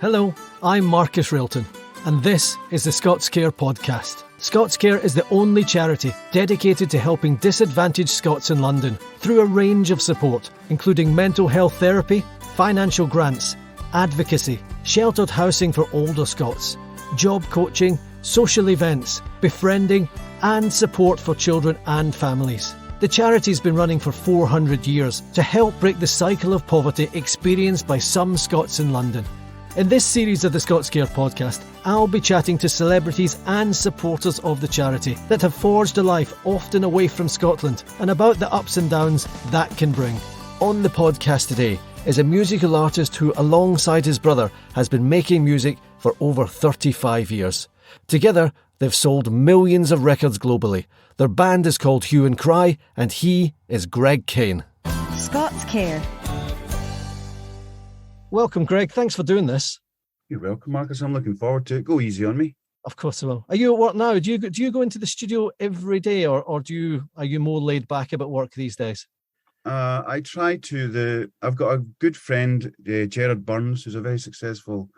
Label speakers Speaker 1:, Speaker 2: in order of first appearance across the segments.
Speaker 1: Hello, I'm Marcus Railton, and this is the ScotsCare podcast. ScotsCare is the only charity dedicated to helping disadvantaged Scots in London through a range of support, including mental health therapy, financial grants, advocacy, sheltered housing for older Scots, job coaching, social events, befriending, and support for children and families. The charity's been running for 400 years to help break the cycle of poverty experienced by some Scots in London. In this series of the ScotsCare podcast, I'll be chatting to celebrities and supporters of the charity that have forged a life often away from Scotland and about the ups and downs that can bring. On the podcast today is a musical artist who, alongside his brother, has been making music for over 35 years. Together, they've sold millions of records globally. Their band is called Hue and Cry, and he is Greg Kane.
Speaker 2: ScotsCare.
Speaker 1: Welcome, Greg. Thanks for doing this.
Speaker 3: You're welcome, Marcus. I'm looking forward to it. Go easy on me.
Speaker 1: Of course I will. Are you at work now? Do you go into the studio every day, or are you more laid back about work these days?
Speaker 3: I try to. I've got a good friend, Gerard Burns, who's a very successful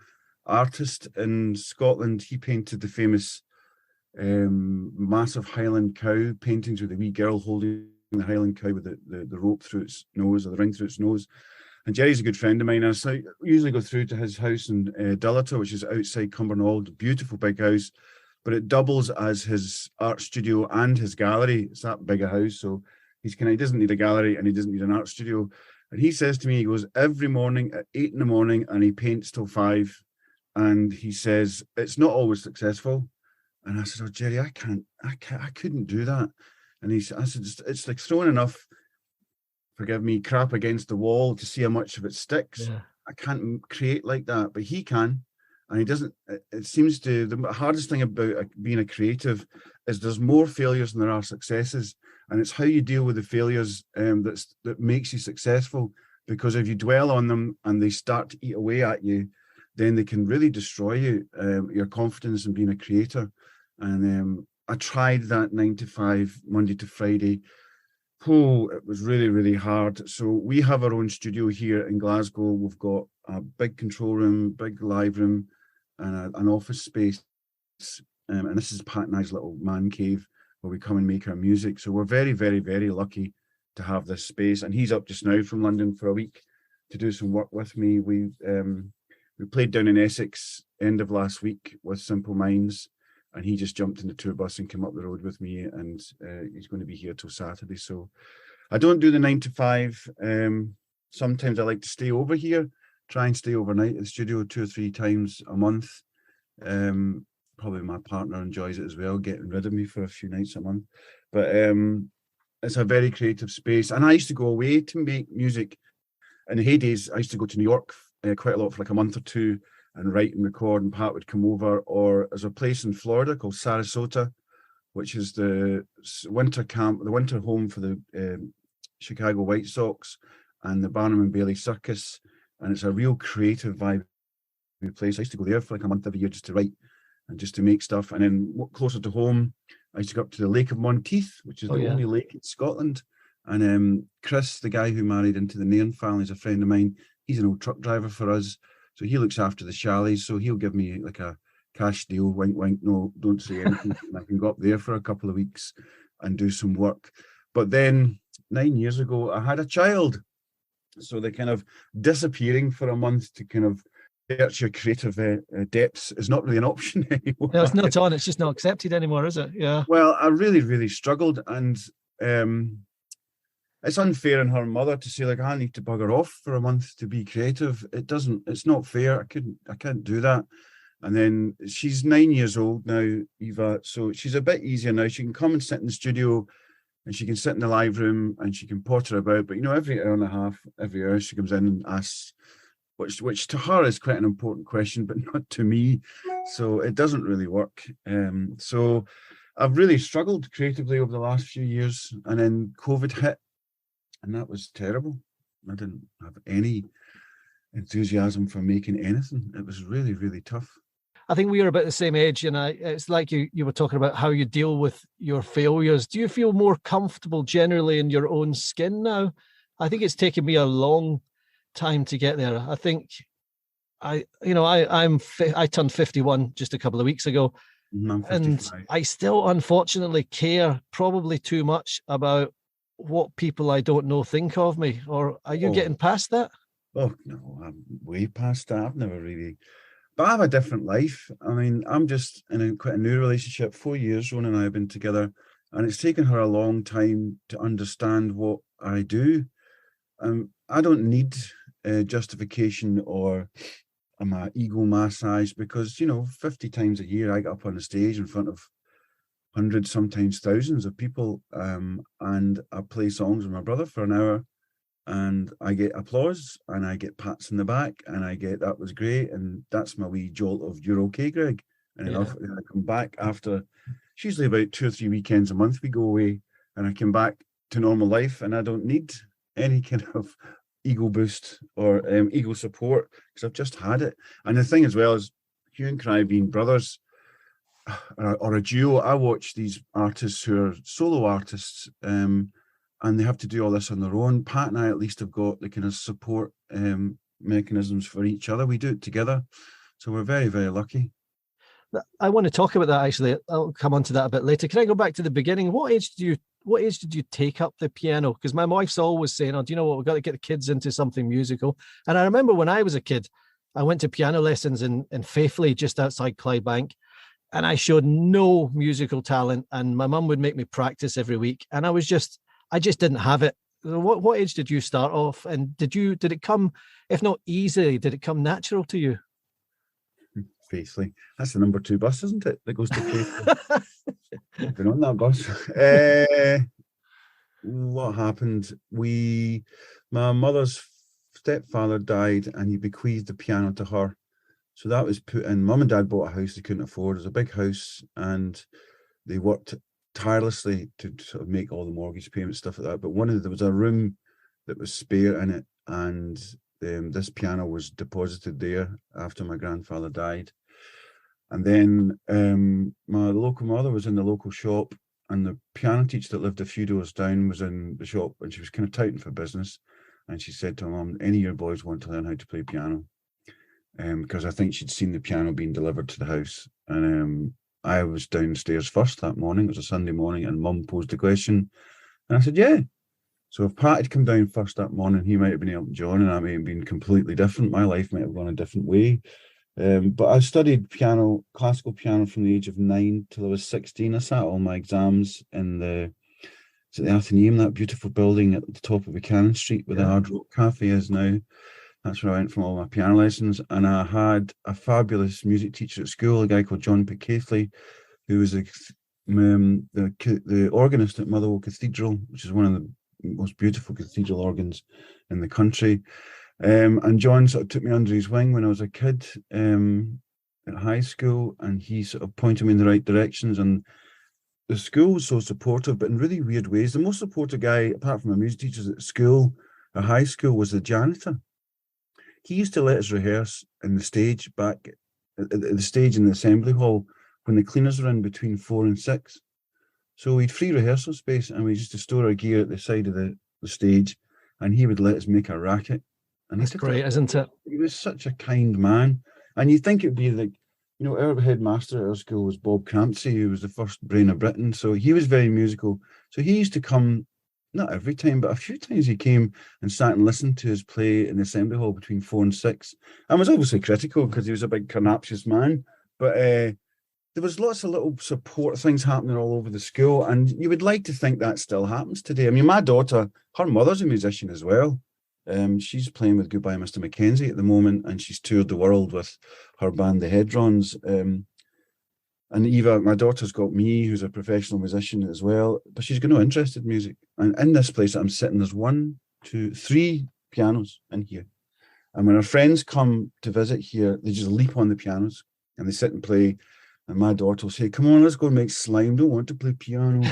Speaker 3: artist in Scotland. He painted the famous massive Highland cow paintings with the wee girl holding the Highland cow with the rope through its nose, or the ring through its nose. And Jerry's a good friend of mine. And so I usually go through to his house in Dullata, which is outside Cumbernauld, beautiful big house, but it doubles as his art studio and his gallery. It's that big a house. So he doesn't need a gallery and he doesn't need an art studio. And he says to me, he goes every morning at 8 a.m. and he paints till 5. And he says, it's not always successful. And I said, oh, Jerry, I couldn't do that. And I said, it's like throwing enough, forgive me, crap against the wall to see how much of it sticks. Yeah. I can't create like that, but he can. And he doesn't. It seems to, the hardest thing about being a creative is there's more failures than there are successes. And it's how you deal with the failures that makes you successful. Because if you dwell on them and they start to eat away at you, then they can really destroy you, your confidence in being a creator. And I tried that 9 to 5, Monday to Friday. Oh, it was really, really hard. So we have our own studio here in Glasgow. We've got a big control room, big live room, and an office space. And this is Pat and I's little man cave where we come and make our music. So we're very, very, very lucky to have this space. And he's up just now from London for a week to do some work with me. We played down in Essex end of last week with Simple Minds. And he just jumped in the tour bus and came up the road with me, and he's going to be here till Saturday. So I don't do the 9 to 5. Sometimes I like to stay over here, try and stay overnight at the studio 2 or 3 times a month. Probably my partner enjoys it as well, getting rid of me for a few nights a month. But it's a very creative space. And I used to go away to make music. In the heydays, I used to go to New York quite a lot for like a month or two, and write and record, and Pat would come over. Or there's a place in Florida called Sarasota, which is the winter camp, the winter home for the Chicago White Sox and the Barnum and Bailey Circus. And it's a real creative vibe place. I used to go there for like a month every year just to write and just to make stuff. And then closer to home, I used to go up to the Lake of Monteith, which is the only lake in Scotland. And Chris, the guy who married into the Nairn family, is a friend of mine. He's an old truck driver for us. So he looks after the chalets. So he'll give me like a cash deal, wink, wink, no, don't say anything. And I can go up there for a couple of weeks and do some work. But then 9 years ago, I had a child. So the kind of disappearing for a month to kind of search your creative depths is not really an option anymore.
Speaker 1: No, it's not on. It's just not accepted anymore, is it? Yeah.
Speaker 3: Well, I really, really struggled. And it's unfair on her mother to say, like, I need to bugger off for a month to be creative. It's not fair. I can't do that. And then she's 9 years old now, Eva. So she's a bit easier now. She can come and sit in the studio and she can sit in the live room and she can potter about. But, every hour and a half, every hour she comes in and asks, which to her is quite an important question, but not to me. So it doesn't really work. So I've really struggled creatively over the last few years. And then COVID hit. And that was terrible. I didn't have any enthusiasm for making anything. It was really, really tough.
Speaker 1: I think we are about the same age, and it's like you were talking about how you deal with your failures. Do you feel more comfortable generally in your own skin now? I think it's taken me a long time to get there. I think I turned 51 just a couple of weeks ago,
Speaker 3: I'm
Speaker 1: and
Speaker 3: 55.
Speaker 1: I still unfortunately care probably too much about what people I don't know think of me. Or are you getting
Speaker 3: Oh,
Speaker 1: past that?
Speaker 3: oh no, I'm way past that. I've never really, but I have a different life. I mean, I'm just in quite a new relationship. 4 years, Ron and I have been together, and it's taken her a long time to understand what I do. I don't need justification or my ego massage because 50 times a year I get up on the stage in front of hundreds, sometimes thousands of people, and I play songs with my brother for an hour, and I get applause and I get pats in the back and I get that was great, and that's my wee jolt of you're okay, Greg. And
Speaker 1: Yeah.
Speaker 3: then I come back after, it's usually about 2 or 3 weekends a month we go away, and I come back to normal life, and I don't need any kind of ego boost or ego support because I've just had it. And the thing as well is, Hue and Cry being brothers, or a duo. I watch these artists who are solo artists, and they have to do all this on their own. Pat and I at least have got the kind of support mechanisms for each other. We do it together, so we're very, very lucky.
Speaker 1: I want to talk about that actually. I'll come on to that a bit later. Can I go back to the beginning? What age did you take up the piano? Because my wife's always saying, "Oh, do you know what? We've got to get the kids into something musical." And I remember when I was a kid, I went to piano lessons in Faithfully, just outside Clydebank, and I showed no musical talent. And my mum would make me practice every week, and I just didn't have it. What age did you start off? And did it come, if not easily, did it come natural to you?
Speaker 3: Faithfully, that's the number 2 bus, isn't it? That goes to Faithfully. I've been on that bus. What happened? My mother's stepfather died, and he bequeathed the piano to her. So that was put in. Mum and Dad bought a house they couldn't afford. It was a big house, and they worked tirelessly to sort of make all the mortgage payments, stuff like that. But there was a room that was spare in it, and this piano was deposited there after my grandfather died. And then my local mother was in the local shop, and the piano teacher that lived a few doors down was in the shop, and she was kind of touting for business. And she said to her mum, "Any of your boys want to learn how to play piano?" Because I think she'd seen the piano being delivered to the house. And I was downstairs first that morning. It was a Sunday morning, and Mum posed the question, and I said, "Yeah." So if Pat had come down first that morning, he might have been Elton John, and I may have been completely different. My life might have gone a different way. But I studied piano, classical piano, from the age of 9 till I was 16. I sat all my exams in the Athenaeum, that beautiful building at the top of Buchanan Street where the Hard Rock Cafe is now. That's where I went from all my piano lessons. And I had a fabulous music teacher at school, a guy called John Picaithley, who was the organist at Motherwell Cathedral, which is one of the most beautiful cathedral organs in the country. And John sort of took me under his wing when I was a kid at high school, and he sort of pointed me in the right directions. And the school was so supportive, but in really weird ways. The most supportive guy, apart from my music teachers at school, at high school, was the janitor. He used to let us rehearse in the stage back at the stage in the assembly hall when the cleaners were in between 4 and 6. So we'd free rehearsal space, and we used to store our gear at the side of the stage, and he would let us make a racket. And
Speaker 1: That's great, isn't it?
Speaker 3: He was such a kind man. And you think it'd be like, our headmaster at our school was Bob Crampsey, who was the first brain of Britain. So he was very musical. So he used to come, not every time, but a few times he came and sat and listened to us play in the assembly hall between 4 and 6. And was obviously critical because he was a big carnassious man. But there was lots of little support things happening all over the school. And you would like to think that still happens today. I mean, my daughter, her mother's a musician as well. She's playing with Goodbye Mr. Mackenzie at the moment, and she's toured the world with her band, the Hedrons. And Eva, my daughter's got me, who's a professional musician as well, but she's got no interest in music. And in this place that I'm sitting, there's 1, 2, 3 pianos in here. And when our friends come to visit here, they just leap on the pianos and they sit and play. And my daughter will say, "Come on, let's go and make slime. Don't want to play piano."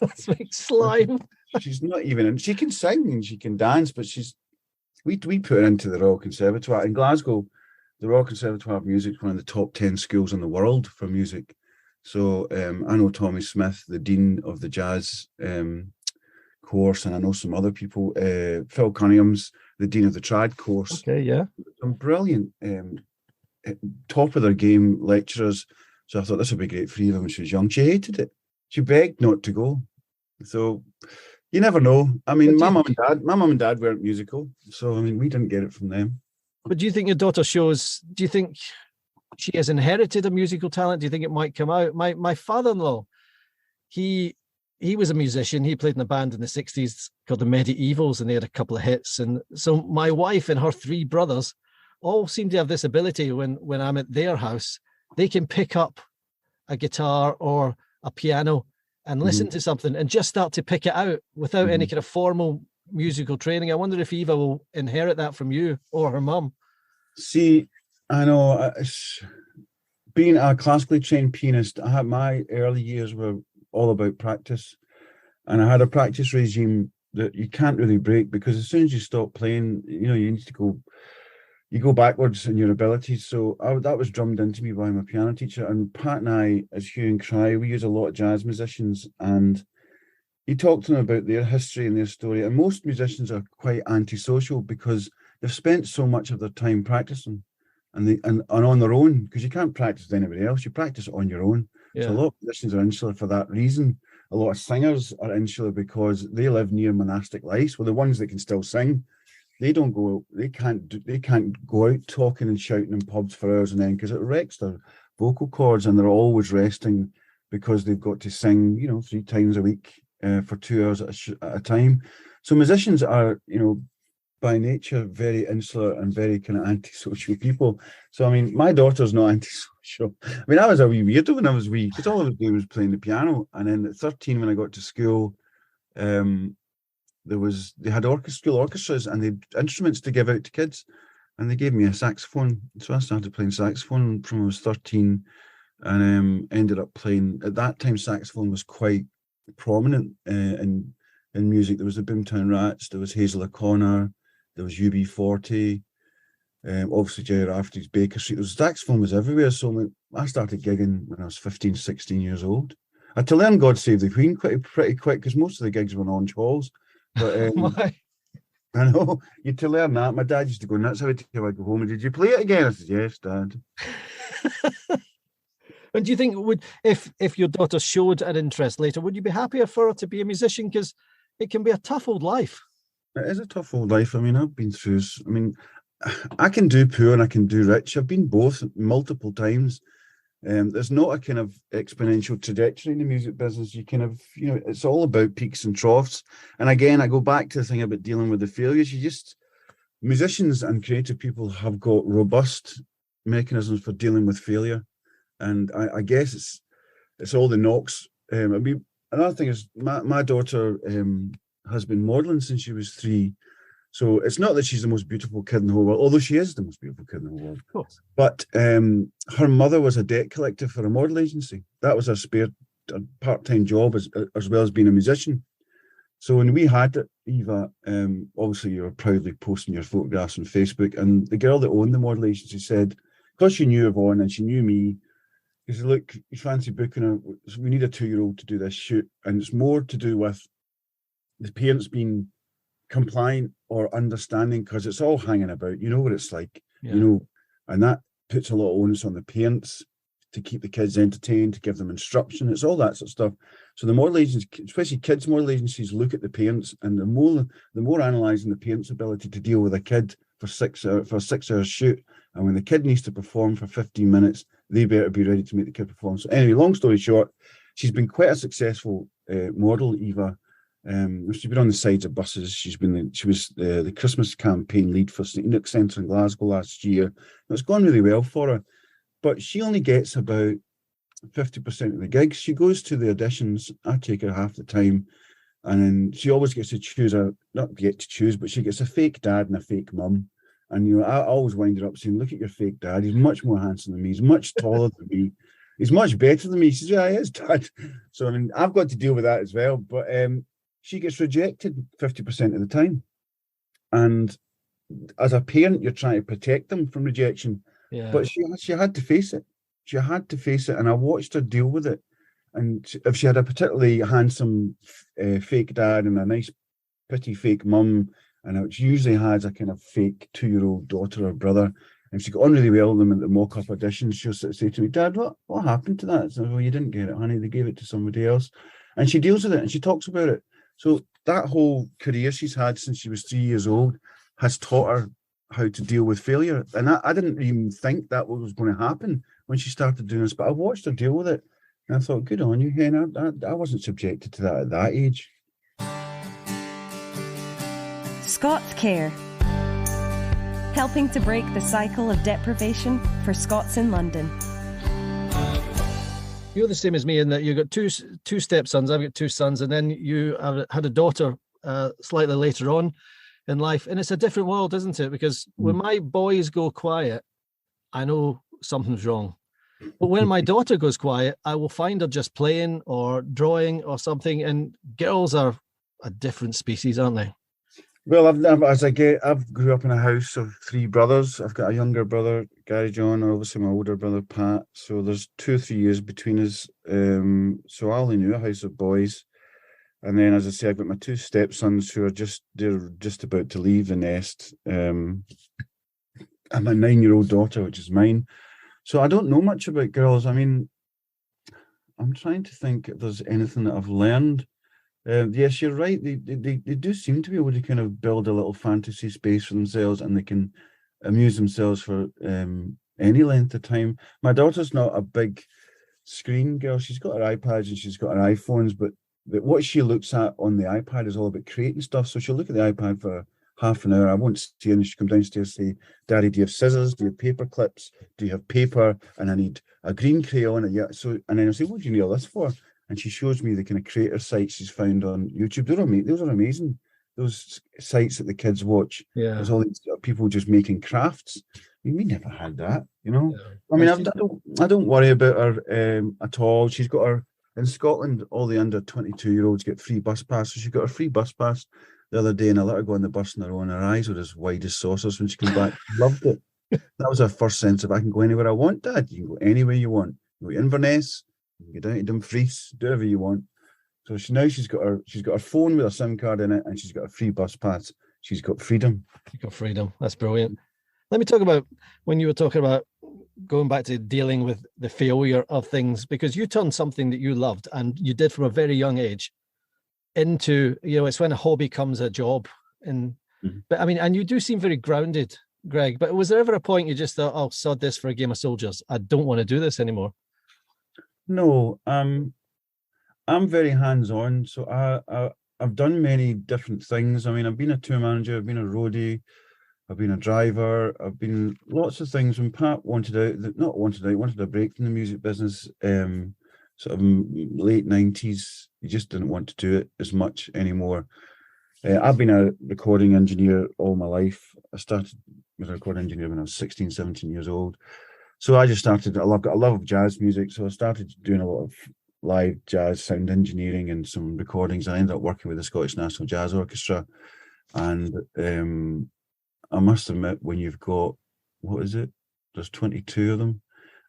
Speaker 1: Let's make slime.
Speaker 3: She's not even, and she can sing and she can dance, but we put her into the Royal Conservatoire in Glasgow. The Royal Conservatoire of Music is one of the top 10 schools in the world for music. So I know Tommy Smith, the dean of the jazz course, and I know some other people. Phil Cunningham's the Dean of the Trad course.
Speaker 1: Okay, yeah.
Speaker 3: Some brilliant, top of their game lecturers. So I thought this would be great for Eva when she was young. She hated it. She begged not to go. So you never know. I mean, my mum and dad weren't musical, so I mean, we didn't get it from them.
Speaker 1: But do you think your daughter shows? Do you think she has inherited a musical talent? Do you think it might come out? My father-in-law, he was a musician. He played in a band in the 60s called the Medievals, and they had a couple of hits. And so my wife and her three brothers all seem to have this ability when I'm at their house, they can pick up a guitar or a piano and listen to something and just start to pick it out without any kind of formal musical training. I wonder if Eva will inherit that from you or her mum.
Speaker 3: See, I know, being a classically trained pianist, I had my early years were all about practice, and I had a practice regime that you can't really break, because as soon as you stop playing, you need to go backwards in your abilities. So that was drummed into me by my piano teacher. And Pat and I, as Hue and Cry, we use a lot of jazz musicians, and you talk to them about their history and their story. And most musicians are quite antisocial because they've spent so much of their time practicing and on their own, because you can't practice with anybody else. You practice on your own. Yeah. So a lot of musicians are insular for that reason. A lot of singers are insular because they live near monastic lives. Well, the ones that can still sing, they can't go out talking and shouting in pubs for hours and then, because it wrecks their vocal cords, and they're always resting because they've got to sing 3 times a week for 2 hours at a time. So musicians are by nature very insular and very kind of antisocial people. So I mean, my daughter's not antisocial. I mean, I was a wee weirdo when I was wee, because all I was doing was playing the piano. And then at 13, when I got to school, they had school orchestras, and they had instruments to give out to kids, and they gave me a saxophone. So I started playing saxophone from I was 13, and ended up playing. At that time, saxophone was quite prominent in music. There was the Boomtown Rats, there was Hazel O'Connor, there was UB40, obviously Jerry Rafferty's Baker Street. Saxophone was everywhere. So I started gigging when I was 15, 16 years old. I had to learn God Save the Queen pretty quick, because most of the gigs were in Orange Halls. But I know, you had to learn that. My dad used to go nuts every time I go home. And did you play it again? I said, yes, Dad.
Speaker 1: And do you think if your daughter showed an interest later, would you be happier for her to be a musician? Because it can be a tough old life.
Speaker 3: It is a tough old life. I mean, I've been through. I mean, I can do poor and I can do rich. I've been both multiple times. There's not a kind of exponential trajectory in the music business. You kind of, it's all about peaks and troughs. And again, I go back to the thing about dealing with the failures. Musicians and creative people have got robust mechanisms for dealing with failure. And I guess it's all the knocks. I mean, another thing is my daughter has been modeling since she was 3. So it's not that she's the most beautiful kid in the whole world, although she is the most beautiful kid in the whole world.
Speaker 1: Of course.
Speaker 3: But her mother was a debt collector for a model agency. That was her spare part-time job, as well as being a musician. So when we had it, Eva, obviously you were proudly posting your photographs on Facebook, and the girl that owned the model agency said, because she knew Yvonne and she knew me, she said, look, you fancy booking her? We need a 2-year-old to do this shoot. And it's more to do with the parents being compliant or understanding, because it's all hanging about. You know what it's like, and that puts a lot of onus on the parents to keep the kids entertained, to give them instruction. It's all that sort of stuff. So the model agencies, especially kids model agencies, look at the parents, and the more analysing the parents' ability to deal with a kid for 6 hours shoot. And when the kid needs to perform for 15 minutes, they better be ready to make the kid perform. So anyway, long story short, she's been quite a successful model, Eva. She's been on the sides of buses. She was the Christmas campaign lead for St Enoch Centre in Glasgow last year. It's gone really well for her, but she only gets about 50% of the gigs. She goes to the auditions. I take her half the time, and then she always gets to choose but she gets a fake dad and a fake mum. And I always wind her up saying, "Look at your fake dad. He's much more handsome than me. He's much taller than me. He's much better than me." She says, "Yeah, he is, Dad." So I mean, I've got to deal with that as well. But she gets rejected 50% of the time. And as a parent, you're trying to protect them from rejection. Yeah. But she had to face it. She had to face it. And I watched her deal with it. And if she had a particularly handsome fake dad and a nice, pretty fake mum, and she usually has a kind of fake 2-year-old daughter or brother. And she got on really well with them at the mock-up auditions. She'll sort of say to me, Dad, what happened to that? So, well, you didn't get it, honey. They gave it to somebody else. And she deals with it and she talks about it. So that whole career she's had since she was 3 years old has taught her how to deal with failure. And I didn't even think that was going to happen when she started doing this, but I watched her deal with it. And I thought, good on you, Hen. I wasn't subjected to that at that age.
Speaker 2: ScotsCare, helping to break the cycle of deprivation for Scots in London.
Speaker 1: You're the same as me in that you've got two stepsons. I've got two sons, and then you had a daughter slightly later on in life. And it's a different world, isn't it? Because when my boys go quiet, I know something's wrong. But when my daughter goes quiet, I will find her just playing or drawing or something. And girls are a different species, aren't they?
Speaker 3: Well, I've grew up in a house of 3 brothers. I've got a younger brother, Gary John, and obviously my older brother, Pat. So there's 2 or 3 years between us. So I only knew a house of boys. And then, as I say, I've got my 2 stepsons who are they're just about to leave the nest. And my 9-year-old daughter, which is mine. So I don't know much about girls. I mean, I'm trying to think if there's anything that I've learned. Yes, you're right. They do seem to be able to kind of build a little fantasy space for themselves, and they can amuse themselves for any length of time. My daughter's not a big screen girl. She's got her iPads and she's got her iPhones, but what she looks at on the iPad is all about creating stuff. So she'll look at the iPad for half an hour. I won't see her, and she'll come downstairs and say, Daddy, do you have scissors? Do you have paper clips? Do you have paper? And I need a green crayon. And then I'll say, what do you need all this for? And she shows me the kind of creator sites she's found on YouTube. Those are amazing. Those sites that the kids watch.
Speaker 1: Yeah.
Speaker 3: There's all these people just making crafts. I mean, we never had that, you know. Yeah. I mean, I don't worry about her at all. She's got her in Scotland. All the under 22-year-olds get free bus pass. So she got her free bus pass the other day, and I let her go on the bus on her own. Her eyes were as wide as saucers when she came back. She loved it. That was her first sense of I can go anywhere I want, Dad. You can go anywhere you want. You go to Inverness. You get down to Dumfries, do whatever you want. So she's got her phone with a SIM card in it, and she's got a free bus pass. She's got freedom. You've
Speaker 1: got freedom. That's brilliant. Let me talk about when you were talking about going back to dealing with the failure of things, because you turned something that you loved and you did from a very young age into, it's when a hobby comes a job. But I mean, and you do seem very grounded, Greg, but was there ever a point you just thought, oh, sod this for a game of soldiers. I don't want to do this anymore?
Speaker 3: No, I'm very hands-on. So I've done many different things. I mean, I've been a tour manager, I've been a roadie, I've been a driver, I've been lots of things. When Pat wanted a break from the music business, sort of late 90s, he just didn't want to do it as much anymore. I've been a recording engineer all my life. I started as a recording engineer when I was 16, 17 years old. So I just started, I've got a love of jazz music, so I started doing a lot of live jazz sound engineering and some recordings. I ended up working with the Scottish National Jazz Orchestra. And I must admit, when you've got, there's 22 of them,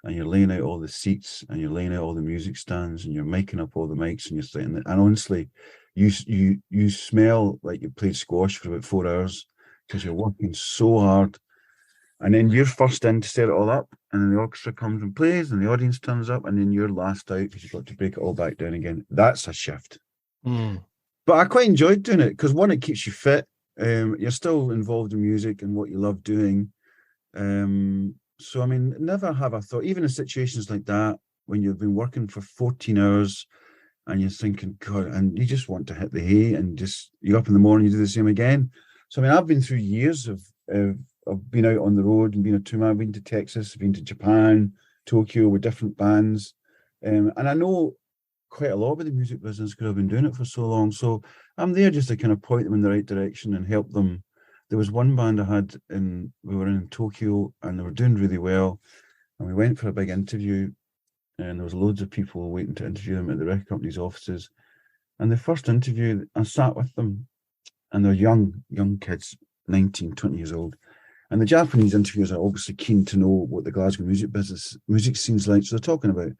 Speaker 3: and you're laying out all the seats, and you're laying out all the music stands, and you're miking up all the mics, and you're sitting there, and honestly, you smell like you played squash for about 4 hours because you're working so hard. And then you're first in to set it all up, and then the orchestra comes and plays, and the audience turns up, and then you're last out because you've got to break it all back down again. That's a shift. But I quite enjoyed doing it because, one, it keeps you fit. You're still involved in music and what you love doing. So, I mean, never have I thought, even in situations like that, when you've been working for 14 hours and you're thinking, God, and you just want to hit the hay and just, you're up in the morning, you do the same again. So, I mean, I've been through years of being out on the road and being a tour man. I've been to Texas, I've been to Japan, Tokyo with different bands. And I know quite a lot about the music business because I've been doing it for so long. So I'm there just to kind of point them in the right direction and help them. There was one band I had we were in Tokyo, and they were doing really well. And we went for a big interview, and there was loads of people waiting to interview them at the record company's offices. And the first interview, I sat with them, and they're young kids, 19, 20 years old. And the Japanese interviewers are obviously keen to know what the Glasgow music scene's like. So they're talking about,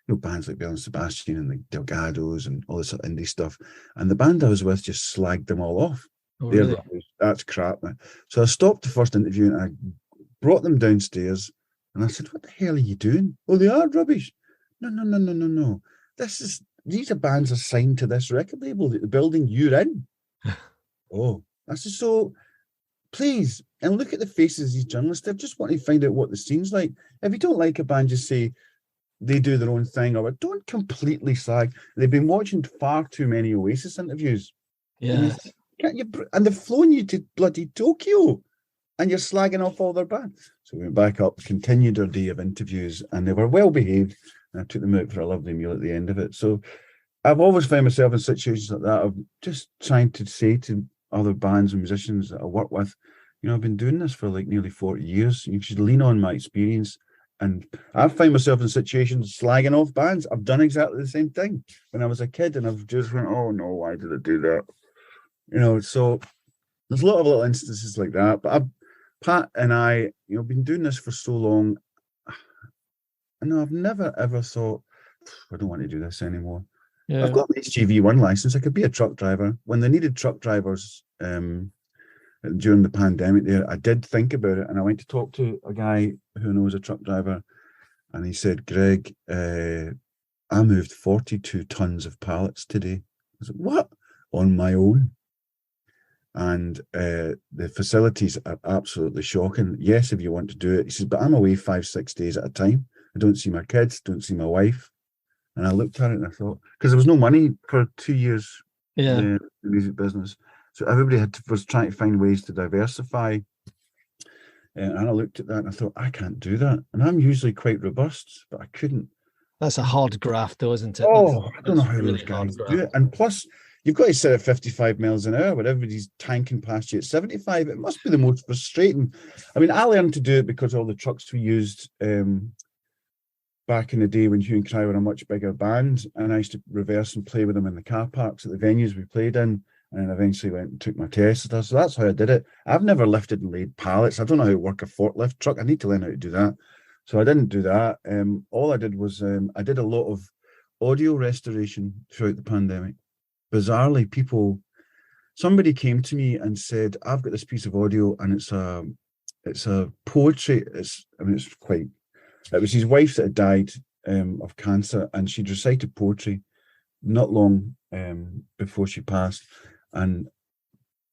Speaker 3: bands like Belle and Sebastian and the Delgados and all this indie stuff. And the band I was with just slagged them all off.
Speaker 1: Oh,
Speaker 3: They're
Speaker 1: really?
Speaker 3: rubbish. That's crap, man. So I stopped the first interview and I brought them downstairs and I said, "What the hell are you doing?" "Oh, they are rubbish." "No, no, no, no, no, no. These are bands assigned to this record label, the building you're in." "Oh." I said, "So please, and look at the faces of these journalists. They just want to find out what the scene's like. If you don't like a band, just say they do their own thing, or don't completely slag." They've been watching far too many Oasis interviews. And
Speaker 1: Yeah.
Speaker 3: and they've flown you to bloody Tokyo and you're slagging off all their bands. So we went back up, continued our day of interviews, and they were well behaved. And I took them out for a lovely meal at the end of it. So I've always found myself in situations like that of just trying to say to other bands and musicians that I work with, I've been doing this for like nearly 40 years. You should lean on my experience. And I've found myself in situations slagging off bands. I've done exactly the same thing when I was a kid, and I've just went, "Oh no, why did I do that?" So there's a lot of little instances like that. But Pat and I, been doing this for so long. And I've never ever thought, "I don't want to do this anymore."
Speaker 1: Yeah.
Speaker 3: I've got an HGV1 license. I could be a truck driver. When they needed truck drivers during the pandemic there, I did think about it. And I went to talk to a guy who knows a truck driver. And he said, "Greg, I moved 42 tons of pallets today." I said, "What?" "On my own." And the facilities are absolutely shocking. "Yes, if you want to do it." He says, "But I'm away 5-6 days at a time. I don't see my kids, don't see my wife." And I looked at it and I thought, because there was no money for 2 years, the music business. So everybody was trying to find ways to diversify. And I looked at that and I thought, I can't do that. And I'm usually quite robust, but I couldn't.
Speaker 1: That's a hard graft, though, isn't it?
Speaker 3: I don't know how
Speaker 1: really
Speaker 3: those guys
Speaker 1: hard
Speaker 3: do it. And plus, you've got to sit at 55 miles an hour where everybody's tanking past you at 75. It must be the most frustrating. I mean, I learned to do it because all the trucks we used back in the day when Hue and Cry were a much bigger band, and I used to reverse and play with them in the car parks at the venues we played in, and then eventually went and took my test. So that's how I did it. I've never lifted and laid pallets. I don't know how to work a forklift truck. I need to learn how to do that. So I didn't do that. All I did was I did a lot of audio restoration throughout the pandemic. Bizarrely, somebody came to me and said, "I've got this piece of audio and it's a poetry." It was his wife that had died of cancer, and she'd recited poetry not long before she passed. And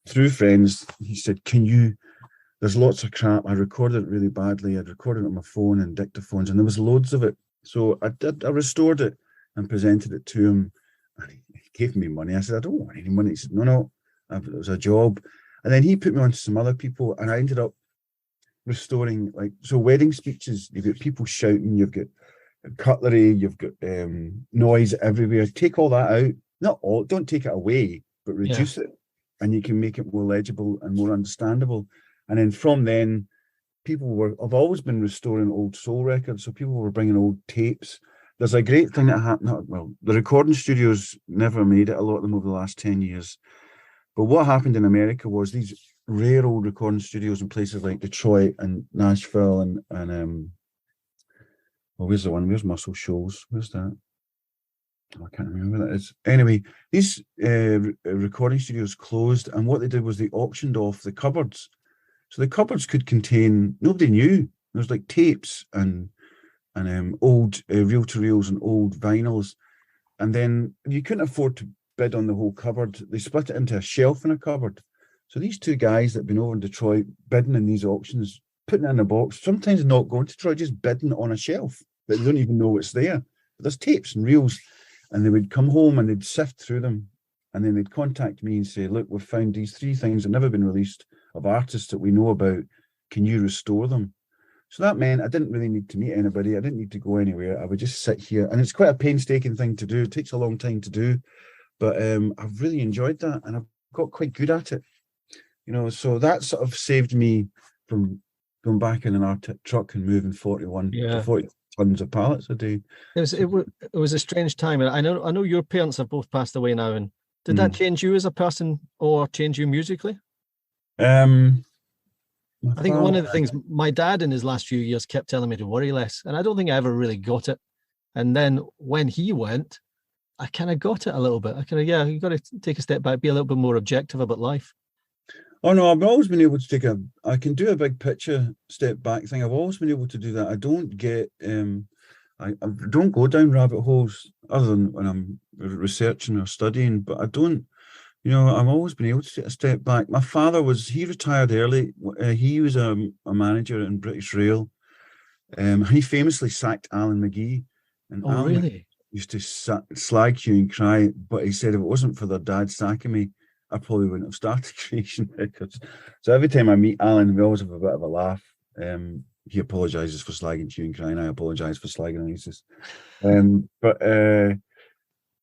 Speaker 3: through friends, he said, "There's lots of crap. I recorded it really badly. I'd recorded it on my phone and dictaphones, and there was loads of it." So I restored it and presented it to him, and he gave me money. I said, "I don't want any money." He said, "No, it was a job." And then he put me on to some other people, and I ended up restoring, wedding speeches. You've got people shouting, you've got cutlery, you've got noise everywhere. Take all that out. Not all, don't take it away, but reduce it, and you can make it more legible and more understandable. And then from then, I've always been restoring old soul records, so people were bringing old tapes. There's a great thing that happened. Well, the recording studios never made it, a lot of them, over the last 10 years. But what happened in America was these rare old recording studios in places like Detroit and Nashville and where's the one? Where's Muscle Shoals? Where's that? I can't remember where that is. Anyway, these recording studios closed, and what they did was they auctioned off the cupboards. So the cupboards could contain, nobody knew. There was tapes and old reel-to-reels and old vinyls. And then you couldn't afford to bid on the whole cupboard. They split it into a shelf and a cupboard. So these two guys that have been over in Detroit bidding in these auctions, putting it in a box, sometimes not going to Detroit, just bidding on a shelf that they don't even know it's there. But there's tapes and reels, and they would come home and they'd sift through them, and then they'd contact me and say, "Look, we've found these 3 things that have never been released of artists that we know about. Can you restore them?" So that meant I didn't really need to meet anybody. I didn't need to go anywhere. I would just sit here, and it's quite a painstaking thing to do. It takes a long time to do, but I've really enjoyed that, and I've got quite good at it. So that sort of saved me from going back in an Arctic truck and moving 41 to 40 tons of pallets a day.
Speaker 1: It was a strange time. I know your parents have both passed away now. And did that change you as a person or change you musically? I think one of the things my dad in his last few years kept telling me to worry less, and I don't think I ever really got it. And then when he went, I kind of got it a little bit. You got to take a step back, be a little bit more objective about life.
Speaker 3: Oh no, I've always been able to I can do a big picture step back thing. I've always been able to do that. I don't get, I don't go down rabbit holes other than when I'm researching or studying, but I don't, I've always been able to take a step back. My father he retired early. He was a manager in British Rail. He famously sacked Alan McGee, and
Speaker 1: Oh,
Speaker 3: Alan
Speaker 1: really?
Speaker 3: used to slag Hue and Cry, but he said if it wasn't for their dad sacking me, I probably wouldn't have started Creation Records. So every time I meet Alan, we always have a bit of a laugh. He apologises for slagging Hue and Cry, and I apologise for slagging Oasis. But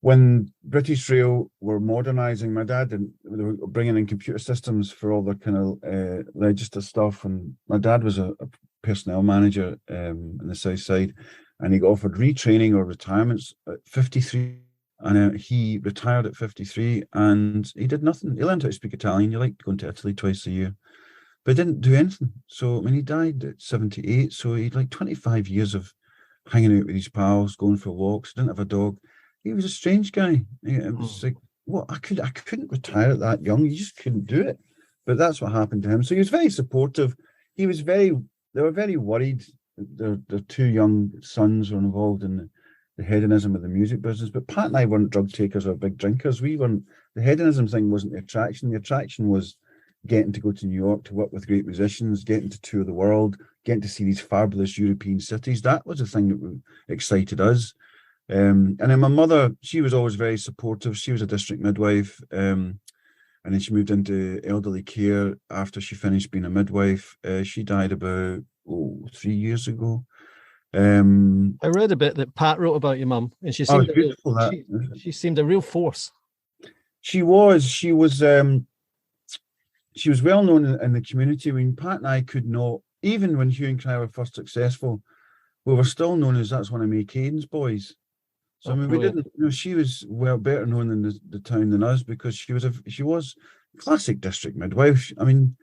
Speaker 3: when British Rail were modernising, my dad and they were bringing in computer systems for all the kind of register stuff, and my dad was a personnel manager in the South Side, and he got offered retraining or retirements at 53, and he retired at 53, and he did nothing. He learned how to speak Italian. He liked going to Italy twice a year, but he didn't do anything. So I mean, he died at 78, so he'd like 25 years of hanging out with his pals, going for walks. Didn't have a dog. He was a strange guy. It was like, what, I couldn't retire at that young. You just couldn't do it. But that's what happened to him. So he was very supportive. They were very worried. Their two young sons were involved in the hedonism of the music business. But Pat and I weren't drug takers or big drinkers. We weren't, the hedonism thing wasn't the attraction. The attraction was getting to go to New York to work with great musicians, getting to tour the world, getting to see these fabulous European cities. That was the thing that excited us. And then my mother, she was always very supportive. She was a district midwife, and then she moved into elderly care after she finished being a midwife. She died about 3 years ago.
Speaker 1: I read a bit that Pat wrote about your mum, and
Speaker 3: Oh, it's beautiful that.
Speaker 1: She seemed a real force.
Speaker 3: She was well known in the community. When Pat and I could not, even when Hue and Cry were first successful, we were still known as that's one of May Kane's boys. So I mean,
Speaker 1: brilliant.
Speaker 3: we didn't. She was well better known in the town than us because she was classic district midwife. I mean,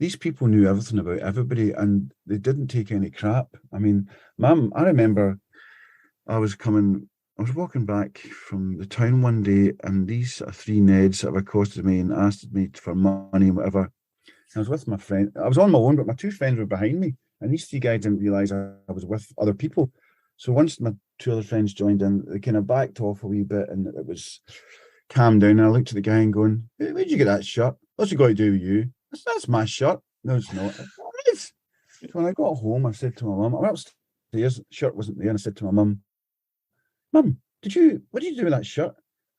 Speaker 3: these people knew everything about everybody, and they didn't take any crap. I mean, Mum, I remember I was walking back from the town one day, and these three Neds have accosted me and asked me for money and whatever. And I was with my friend. I was on my own, but my two friends were behind me, and these three guys didn't realise I was with other people. So once my two other friends joined in, they kind of backed off a wee bit, and it was calmed down. And I looked at the guy and going, "Where'd you get that shirt? What's it got to do with you? That's my shirt." No, it's not. What is? So when I got home, I said to my mum, I went upstairs, the shirt wasn't there, and I said to my mum, "Mum, what did you do with that shirt?"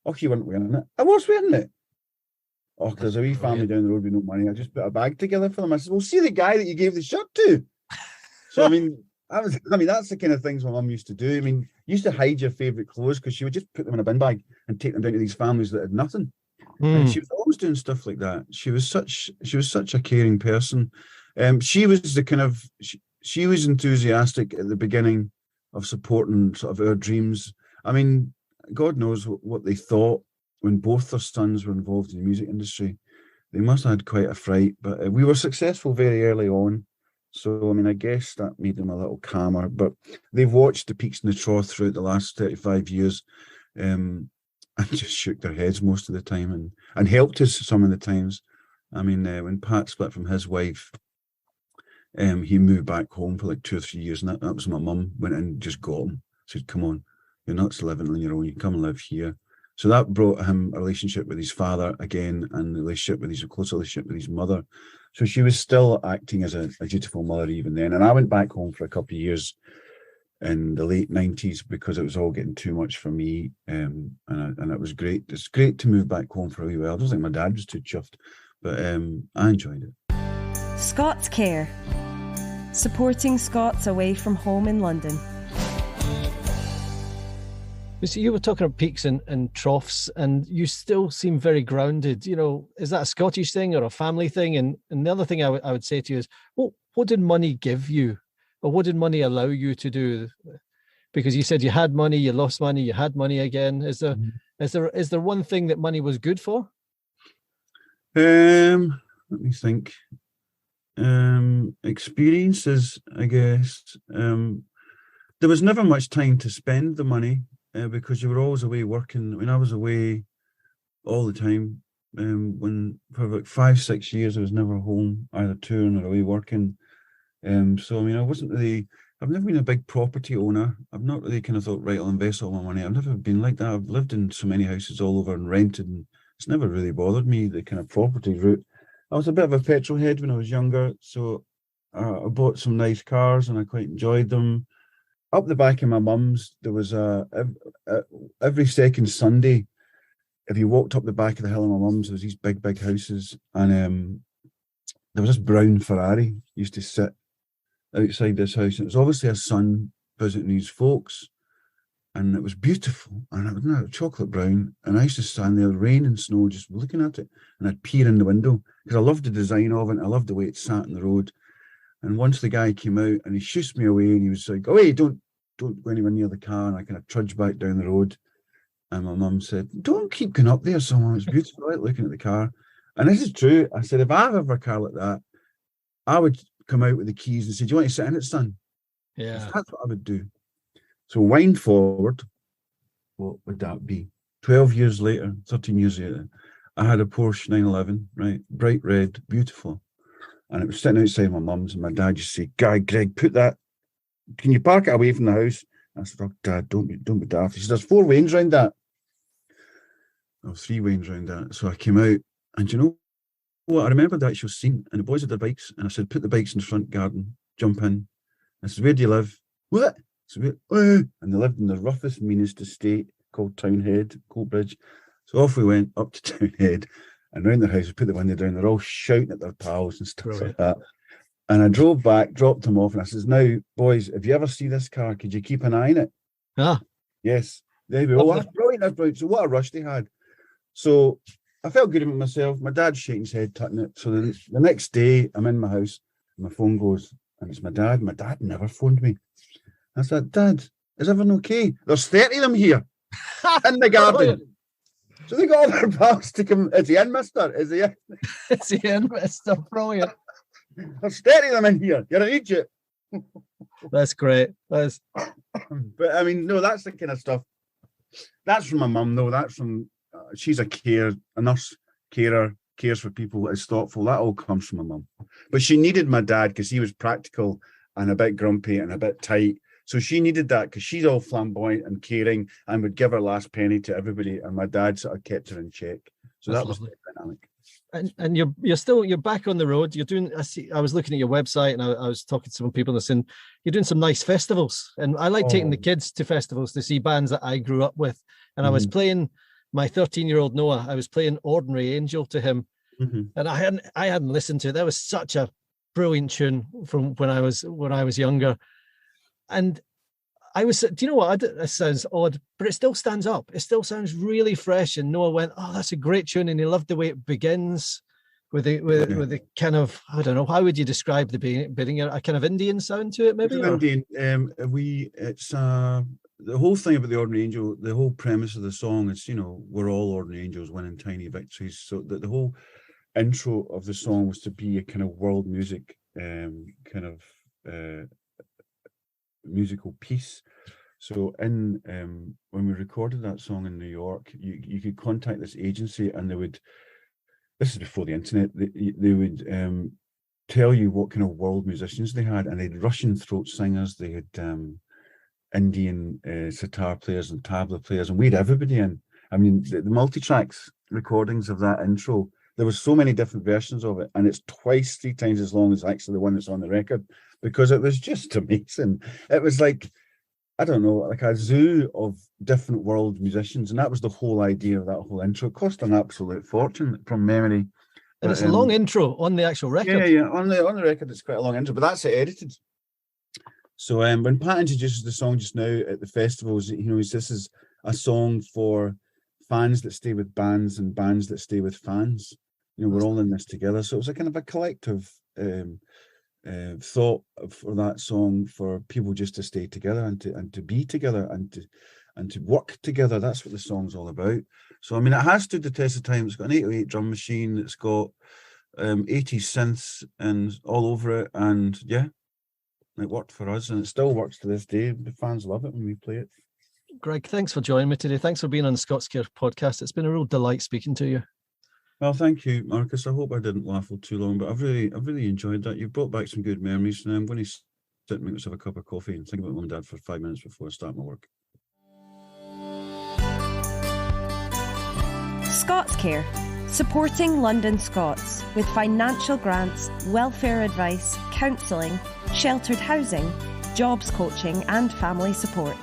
Speaker 3: "Oh, you weren't wearing it." "I was wearing it." "Oh, there's a wee family down the road with no money. I just put a bag together for them." I said, "Well, see the guy that you gave the shirt to." So, I mean, that's the kind of things my mum used to do. I mean, used to hide your favourite clothes because she would just put them in a bin bag and take them down to these families that had nothing. And she was always doing stuff like that. She was such a caring person. She was the kind of she was enthusiastic at the beginning of supporting sort of our dreams. I mean, God knows what they thought when both their sons were involved in the music industry. They must have had quite a fright, but we were successful very early on. So, I mean, I guess that made them a little calmer, but they've watched the peaks and the troughs throughout the last 35 years and just shook their heads most of the time and helped us some of the times. I mean, when Pat split from his wife, he moved back home for like 2 or 3 years, and that was my mum went in and just got him. Said, "Come on, you're not living on your own, you come and live here." So that brought him a relationship with his father again, and a close relationship with his mother. So she was still acting as a dutiful mother even then. And I went back home for a couple of years in the late 90s because it was all getting too much for me. And it was great. It's great to move back home for a wee while. I don't think my dad was too chuffed, but I enjoyed it.
Speaker 2: ScotsCare, supporting Scots away from home in London.
Speaker 1: So you were talking about peaks and troughs, and you still seem very grounded. You know, is that a Scottish thing or a family thing? And the other thing I would say to you is, what did money give you, or what did money allow you to do? Because you said you had money, you lost money, you had money again. Is there one thing that money was good for?
Speaker 3: Let me think. Experiences, I guess. There was never much time to spend the money. Because you were always away working. I mean, I was away all the time. when for about 5-6 years I was never home, either touring or away working. So I mean, I've never been a big property owner. I've not really kind of thought, right, I'll invest all my money. I've never been like that. I've lived in so many houses all over and rented, and it's never really bothered me, the kind of property route. I was a bit of a petrol head when I was younger, so I bought some nice cars and I quite enjoyed them. Up the back of my mum's, there was every second Sunday, if you walked up the back of the hill of my mum's, there was these big houses, and there was this brown Ferrari used to sit outside this house, and it was obviously a son visiting his folks, and it was beautiful, and it was chocolate brown, and I used to stand there, rain and snow, just looking at it, and I'd peer in the window because I loved the design of it, and I loved the way it sat in the road. And once the guy came out and he shoots me away, and he was like, "Oh, hey, don't go anywhere near the car," and I kind of trudged back down the road, and my mum said, "Don't keep going up there, someone. It's beautiful." I like looking at the car, and this is true. I said, if I have ever a car like that, I would come out with the keys and say, "Do you want to sit in it, son?"
Speaker 1: Yeah.
Speaker 3: That's what I would do. So wind forward, what would that be? 12 years later, 13 years later, I had a Porsche 911, right? Bright red, beautiful. And it was sitting outside my mum's, and my dad used to say, Greg, can you park it away from the house?" I said, "Oh, Dad, don't be daft." He said, "There's 4 wains around that." Or 3 wains around that. So I came out, and you know what? I remember the actual scene, and the boys had their bikes, and I said, "Put the bikes in the front garden, jump in." I said, "Where do you live?" "What?" So and they lived in the roughest, meanest estate called Townhead, Coatbridge. So off we went up to Townhead, and round their house, we put the window down. They're all shouting at their pals and stuff like that. And I drove back, dropped them off, and I says, "Now, boys, if you ever see this car, could you keep an eye on it?"
Speaker 1: Ah.
Speaker 3: Yes. There we go. Oh, that's brilliant. That's brilliant. So what a rush they had. So I felt good about myself. My dad's shaking his head, tutting it. So the next day, I'm in my house, and my phone goes, and it's my dad. My dad never phoned me. I said, "Dad, is everything okay? There's 30 of them here in the garden." So they got all their pals to come. "Is he in, mister? Is he in?"
Speaker 1: Is he in, mister? Brilliant.
Speaker 3: "There's 30 of them in here. You're an idiot."
Speaker 1: That's great.
Speaker 3: But I mean, no, that's the kind of stuff. That's from my mum, though. That's from, she's a nurse, carer, cares for people, is thoughtful. That all comes from my mum. But she needed my dad because he was practical and a bit grumpy and a bit tight. So she needed that because she's all flamboyant and caring and would give her last penny to everybody. And my dad sort of kept her in check. So that was the dynamic.
Speaker 1: And you're back on the road. You're doing. I was looking at your website, and I was talking to some people, and they're saying you're doing some nice festivals. And I like taking the kids to festivals to see bands that I grew up with. And I was playing my 13-year-old Noah. I was playing "Ordinary Angel" to him, and I hadn't listened to it. That was such a brilliant tune from when I was younger. And I was, do you know what? It sounds odd, but it still stands up. It still sounds really fresh. And Noah went, "Oh, that's a great tune," and he loved the way it begins with the kind of, I don't know, how would you describe the beginning? A kind of Indian sound to it, maybe?
Speaker 3: It's Indian. It's the whole thing about the Ordinary Angel. The whole premise of the song is, we're all ordinary angels winning tiny victories. So the whole intro of the song was to be a kind of world music, musical piece. So when we recorded that song in New York, you could contact this agency, and this is before the internet, they would tell you what kind of world musicians they had, and they had Russian throat singers, they had Indian sitar players and tabla players, and we had everybody in. I mean, the multi-tracks recordings of that intro, there was so many different versions of it, and it's 3 times as long as actually the one that's on the record, because it was just amazing. It was like, I don't know, like a zoo of different world musicians, and that was the whole idea of that whole intro. It cost an absolute fortune from memory.
Speaker 1: And it's a long intro on the actual record.
Speaker 3: Yeah. On the record, it's quite a long intro, but that's it edited. So when Pat introduces the song just now at the festivals, he knows this is a song for fans that stay with bands and bands that stay with fans. We're all in this together. So it was a kind of a collective thought for that song, for people just to stay together and to be together and to work together. That's what the song's all about. So I mean, it has stood the test of time. It's got an 808 drum machine. It's got 80s synths and all over it, and yeah, it worked for us, and it still works to this day. The fans love it when we play it.
Speaker 1: Greg, thanks for joining me today. Thanks for being on the ScotsCare podcast. It's been a real delight speaking to you.
Speaker 3: Well, thank you, Marcus. I hope I didn't waffle too long, but I've really enjoyed that. You've brought back some good memories, and I'm going to sit and make myself a cup of coffee and think about Mum and Dad for 5 minutes before I start my work.
Speaker 2: ScotsCare, supporting London Scots with financial grants, welfare advice, counselling, sheltered housing, jobs coaching and family support.